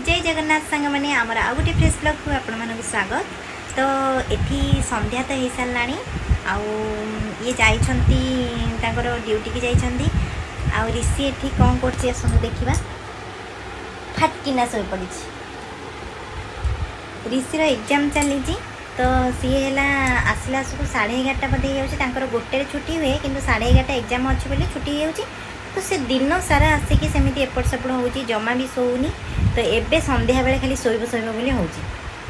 जय जगन्नाथ सांग मैंने आमर आ गोटे फ्रेश ब्लॉग को आपण मानक स्वागत। तो एठी संध्या तो हो सारा ये जाकर ड्यूटी की जाइछंती आ ऋषि एठी कौन करछि आसु देखिबा। फाटकिना सोई पड़ी ऋषिर एग्जाम चली तो सी है आसला आसको 11:30 बधे हो गोटे छुट्टी हुए कि 11:30 एग्जाम अच्छी बोली छुट्टी हो तो से दिन सारा आसिकी सेमती एपट सेपट हो जमा भी सोनी। तो एबे संध्या बेले खाली शोब बोली हो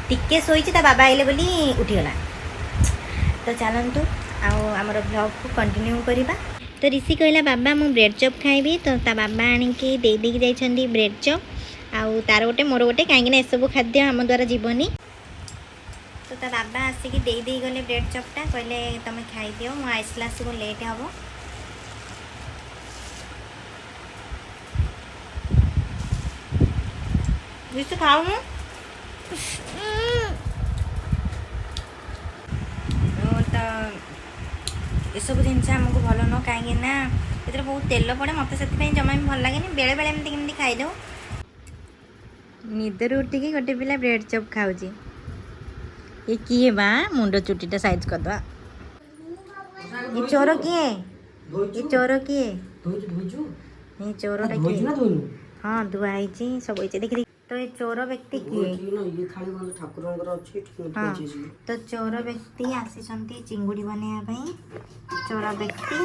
टिके शोई बाबा आइले बोली उठीगला। तो चलतु आमर ब्लॉग को कंटिन्यू करवा। तो ऋषि कहला बाबा मु ब्रेड चॉप खाइबी तो ता बाबा आनिकी दे देकी जाइछंदी ब्रेड चॉप आउ तार गोटे मोर गोटे कहीं एसबू खाद्य आम द्वारा जीवनी। तो ता बाबा आसिकी दे दे गले ब्रेड चॉपटा कहले तुम खाई दियो मु आइसला आसको लेट हम। ऋषि खाऊ तो एसबू जिनस आमको भल न कहीं ये बहुत तेल पड़े मत से जमा भी भल लगे बेले बेले एमती खाईदे। निदर उठिकी गोटे पिला ब्रेड चॉप खाऊँ ये किए बा मुंड चुटीटा साइज करदे। ये चोर किए ये चोर किए ये चोरटा किए हाँ धुआई सब देखी। तो ये चोर व्यक्ति किए हाँ तो चोर व्यक्ति आसी चिंगुड़ी बनवाई चोर व्यक्ति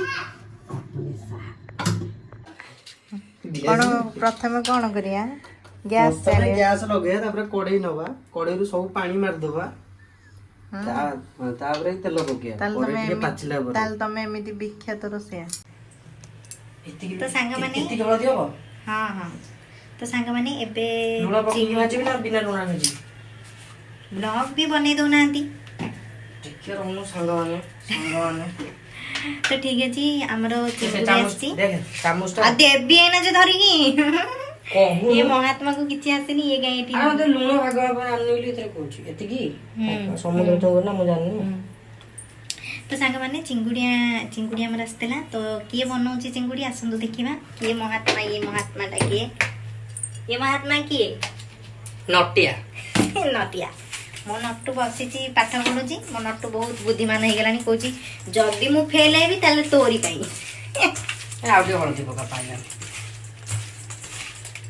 कौन प्रथम कौन करिया गैस गैस लगे कड़े नवा कड़े सब पानी मारदबा तापरे तेल पकेया तमे एमिति विख्यात रोसैया। तो सांग माने हाँ हाँ तो सांग माने एबे ब्लॉग भी बने दौना तो ठीक है जी आमर देवी एना जो धरिकी ये महात्मा को किछि आसेनी ये गायठी आ लूण भागवा पर आनली इतरे कोछि एतिकी समुद्र तो ना मु जाननी। तो सांग माने चिंगुड़ी हमर आस्तेला तो किए बनाउछि चिंगुड़ी आसंदु देखिबा किए महात्मा ये महात्माटा किए ये महात्मा किए नटिया नटिया मो नट्टू बसी पाठ पढ़ुची मो नट्टू बहुत बुद्धिमान हो गलानी कहूँ जदि मु फेल हेबी ताले तोरी पाई आउटे हळदी पका पाइला।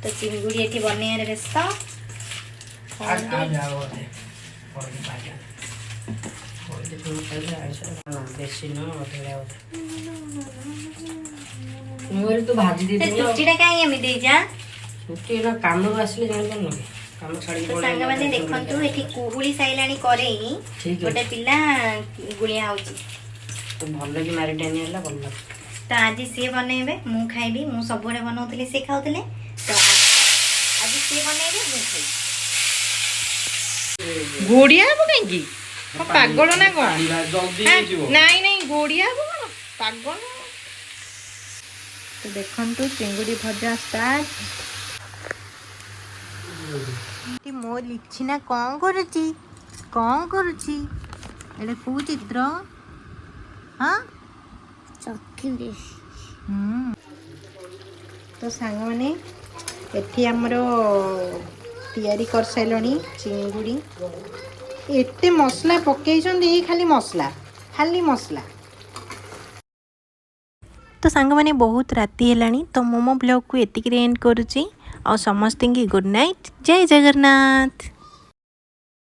तो चिंगुड़ी एठी बनेयार व्यस्त तो भाजी दे छुट्टीटा काई एमि दे जा छुट्टी ना काम आसले जान न काम छाड़ी तो संग माने देखंतु एठी कुहुली साइलानी करे गोटे पिला गुलिया होची तो भल कि मारिटानी हला भल। तो आज सी बनेबे मु खाइबी मु सबरे बनाउतले से खाउतले तो आज सी बनेबे मु खाइ घोड़िया हबो काई पागल ना कोन नहीं नहीं घोड़िया हबो कोन पागल। तो देखंतु चिंगुड़ी भजा स्टार्ट मो लिखिना कौन करुची एडे कौ चित्र हाँ चक्की तो सांग माने एठी हमर तैयारी कर साइलनी चिंगुड़ी एते मसला पकई खाली मसला। तो सांग माने बहुत राति हेलानी तो मोमो ब्लॉग को एतिक एंड करुची और समस्त की गुड नाइट जय जगन्नाथ।